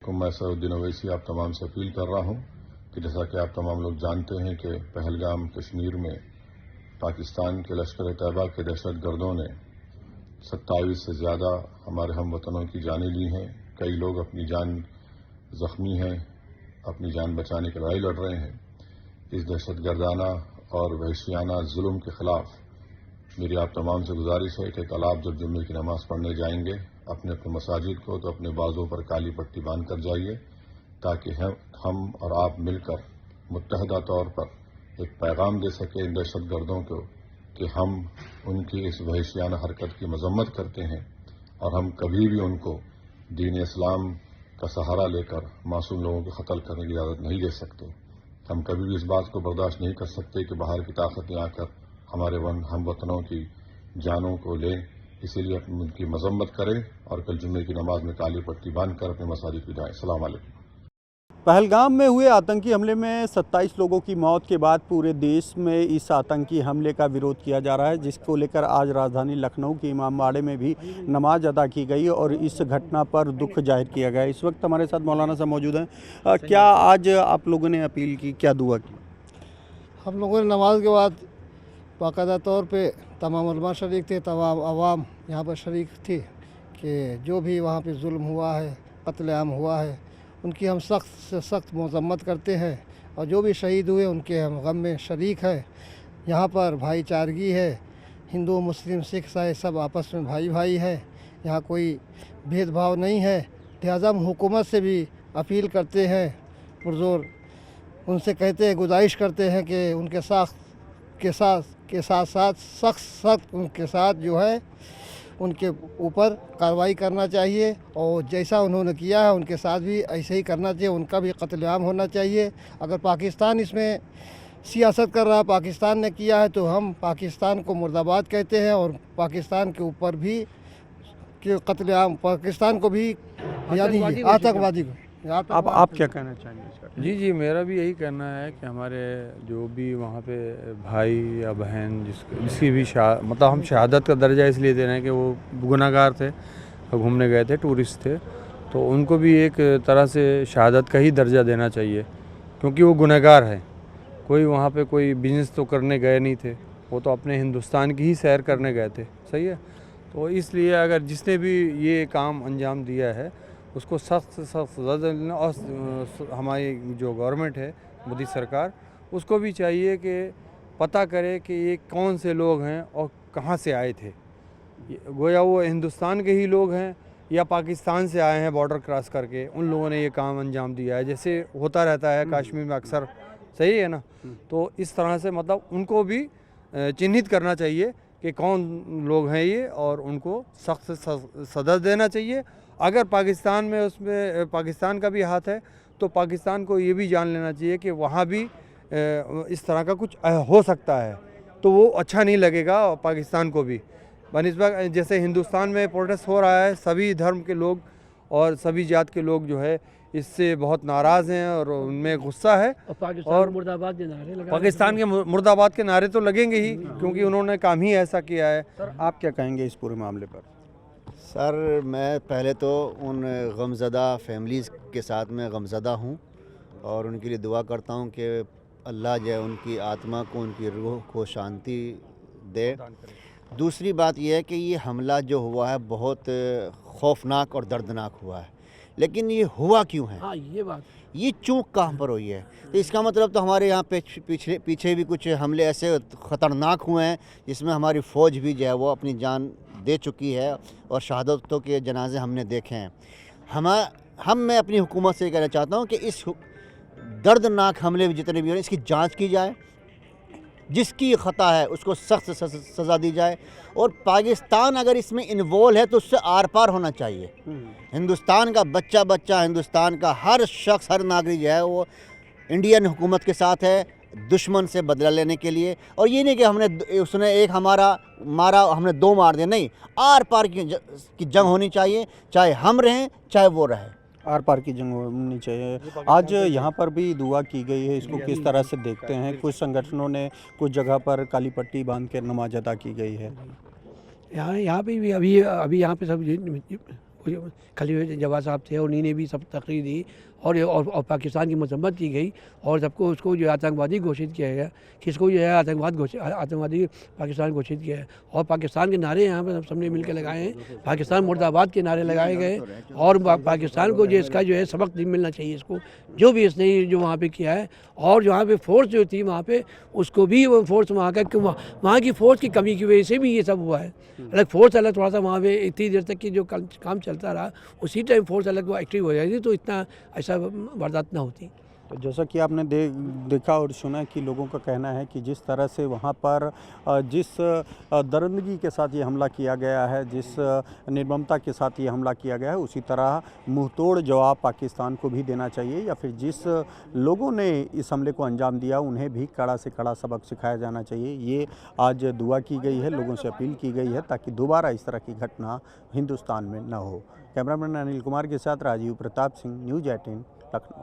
अलैकुम। मैं सऊद्दीन ओवैसी आप तमाम से अपील कर रहा हूं कि जैसा कि आप तमाम लोग जानते हैं कि पहलगाम कश्मीर में पाकिस्तान के लश्कर तैयबा के दहशत गर्दों ने 27 से ज़्यादा हमारे हम वतनों की जानें ली हैं। कई लोग अपनी जान जख्मी हैं, अपनी जान बचाने की लड़ाई लड़ रहे हैं। इस दहशत गर्दाना और वहशियाना जुल्म के खिलाफ मेरी आप तमाम से गुजारिश है कि कल आप जब जुम्मे की नमाज पढ़ने जाएंगे अपने अपने मसाजिद को तो अपने बाजों पर काली पट्टी बांध कर जाइए, ताकि हम और आप मिलकर मुत्तहदा तौर पर एक पैगाम दे सकें इन दहशत गर्दों को कि हम उनकी इस वहशियाना हरकत की मजम्मत करते हैं और हम कभी भी उनको दीन इस्लाम का सहारा लेकर मासूम लोगों को कत्ल करने की इजाज़त नहीं दे सकते। हम कभी भी इस बात को बर्दाश्त नहीं कर सकते कि बाहर की ताकतें आकर हमारे हम वतनों की जानों को लें। इसीलिए उनकी मजम्मत करें और कल जुम्मे की नमाज में काली पट्टी बांधकर अपने मसाजिद को जाएं। अस्सलाम वालेकुम। पहलगाम में हुए आतंकी हमले में 27 लोगों की मौत के बाद पूरे देश में इस आतंकी हमले का विरोध किया जा रहा है, जिसको लेकर आज राजधानी लखनऊ के इमामबाड़े में भी नमाज अदा की गई और इस घटना पर दुख जाहिर किया गया। इस वक्त हमारे साथ मौलाना साहब मौजूद हैं। क्या आज आप लोगों ने अपील की, क्या दुआ की? हम लोगों ने नमाज के बाद बाकायदा तौर पे तमाम उलमा शरीक थे, तमाम आवाम यहाँ पर शरीक थी कि जो भी वहाँ पे जुल्म हुआ है, कत्लेआम हुआ है, उनकी हम सख्त से सख्त मजम्मत करते हैं और जो भी शहीद हुए उनके हम गम में शरीक हैं। यहाँ पर भाईचारगी है, हिंदू मुस्लिम सिख ईसाई सब आपस में भाई भाई है, यहाँ कोई भेदभाव नहीं है। लिहाजा हम हुकूमत से भी अपील करते हैं, पुरजोर उनसे कहते हैं, गुजारिश करते हैं कि उनके साथ सख्त उनके साथ जो है उनके ऊपर कार्रवाई करना चाहिए और जैसा उन्होंने किया है उनके साथ भी ऐसे ही करना चाहिए, उनका भी कत्लेआम होना चाहिए। अगर पाकिस्तान इसमें सियासत कर रहा है, पाकिस्तान ने किया है, तो हम पाकिस्तान को मुर्दाबाद कहते हैं और पाकिस्तान के ऊपर भी कि कत्लेआम पाकिस्तान को भी यानी आतंकवादी को। अब आप क्या कहना चाहेंगे? जी, मेरा भी यही कहना है कि हमारे जो भी वहाँ पे भाई या बहन जिसकी भी मतलब हम शहादत का दर्जा इसलिए दे रहे हैं कि वो गुनाहगार थे, घूमने गए थे, टूरिस्ट थे, तो उनको भी एक तरह से शहादत का ही दर्जा देना चाहिए, क्योंकि वो गुनाहगार है। कोई वहाँ पे कोई बिजनेस तो करने गए नहीं थे, वो तो अपने हिंदुस्तान की ही सैर करने गए थे, सही है। तो इसलिए अगर जिसने भी ये काम अंजाम दिया है उसको सख्त से सख्त सज़ा देना, और हमारी जो गवर्नमेंट है, मोदी सरकार, उसको भी चाहिए कि पता करे कि ये कौन से लोग हैं और कहाँ से आए थे। गोया वो हिंदुस्तान के ही लोग हैं या पाकिस्तान से आए हैं बॉर्डर क्रॉस करके, उन लोगों ने ये काम अंजाम दिया है, जैसे होता रहता है कश्मीर में अक्सर, सही है ना। तो इस तरह से मतलब उनको भी चिन्हित करना चाहिए कि कौन लोग हैं ये, और उनको सख्त से सज़ा देना चाहिए। अगर पाकिस्तान में उसमें पाकिस्तान का भी हाथ है तो पाकिस्तान को ये भी जान लेना चाहिए कि वहाँ भी इस तरह का कुछ हो सकता है, तो वो अच्छा नहीं लगेगा पाकिस्तान को भी। बनिस्बत जैसे हिंदुस्तान में प्रोटेस्ट हो रहा है, सभी धर्म के लोग और सभी जात के लोग जो है इससे बहुत नाराज़ हैं और उनमें गुस्सा है, और पाकिस्तान के मुर्दाबाद के नारे तो लगेंगे ही, क्योंकि उन्होंने काम ही ऐसा किया है। सर, आप क्या कहेंगे इस पूरे मामले पर? सर, मैं पहले तो उन गमज़दा फैमिलीज़ के साथ में गमज़दा हूँ और उनके लिए दुआ करता हूँ कि अल्लाह जो है उनकी आत्मा को, उनकी रूह को शांति दे। दूसरी बात यह है कि ये हमला जो हुआ है बहुत खौफनाक और दर्दनाक हुआ है, लेकिन ये हुआ क्यों है? हाँ, ये बात, ये चूक कहाँ पर हुई है? तो इसका मतलब तो हमारे यहाँ पे पीछे भी कुछ हमले ऐसे ख़तरनाक हुए हैं जिसमें हमारी फ़ौज भी जो है वो अपनी जान दे चुकी है और शहादतों के जनाजे हमने देखे हैं। मैं अपनी हुकूमत से कहना चाहता हूँ कि इस दर्दनाक हमले जितने भी हो इसकी जांच की जाए, जिसकी ख़ता है उसको सख्त सज़ा दी जाए, और पाकिस्तान अगर इसमें इन्वॉल्व है तो उससे आर पार होना चाहिए। हिंदुस्तान का बच्चा, हिंदुस्तान का हर शख्स, हर नागरिक जो है वो इंडियन हुकूमत के साथ है, दुश्मन से बदला लेने के लिए। और ये नहीं कि उसने एक हमारा मारा, हमने दो मार दिया, नहीं, आर पार की जंग होनी चाहिए, चाहे हम रहें चाहे वो रहे, आर पार की जंग होनी चाहिए। आज यहाँ पर भी दुआ की गई है, इसको किस तरह से देखते हैं? कुछ संगठनों ने कुछ जगह पर काली पट्टी बांध कर नमाज अदा की गई है। यहाँ पे भी अभी यहाँ पे सब खलील जवाद साहब थे, उन्हीं ने भी सब तकरीर दी और पाकिस्तान की मजम्मत की गई और सबको उसको जो आतंकवादी घोषित किया गया, किसको जो है आतंकवादी पाकिस्तान घोषित किया है। और पाकिस्तान के नारे यहाँ पर सबने मिलकर लगाए हैं, पाकिस्तान मुर्दाबाद के नारे लगाए गए और पाकिस्तान को जो इसका जो है सबक मिलना चाहिए इसको, जो भी इसने जो वहाँ पे किया है। और जो वहाँ पे फोर्स जो थी वहाँ पे उसको भी वो फोर्स वहाँ की फोर्स की कमी की वजह से भी ये सब हुआ है। अलग फोर्स अलग थोड़ा सा वहाँ पे इतनी देर तक की जो काम चलता रहा उसी टाइम फोर्स अलग वो एक्टिव हो जाती तो इतना ऐसा वारदात ना होती। तो जैसा कि आपने देखा और सुना कि लोगों का कहना है कि जिस तरह से वहाँ पर जिस दरिंदगी के साथ ये हमला किया गया है, जिस निर्ममता के साथ ये हमला किया गया है, उसी तरह मुंहतोड़ जवाब पाकिस्तान को भी देना चाहिए या फिर जिस लोगों ने इस हमले को अंजाम दिया उन्हें भी कड़ा से कड़ा सबक सिखाया जाना चाहिए। ये आज दुआ की गई है, लोगों से अपील की गई है ताकि दोबारा इस तरह की घटना हिंदुस्तान में न हो। कैमरामैन अनिल कुमार के साथ राजीव प्रताप सिंह, न्यूज़ 18 लखनऊ।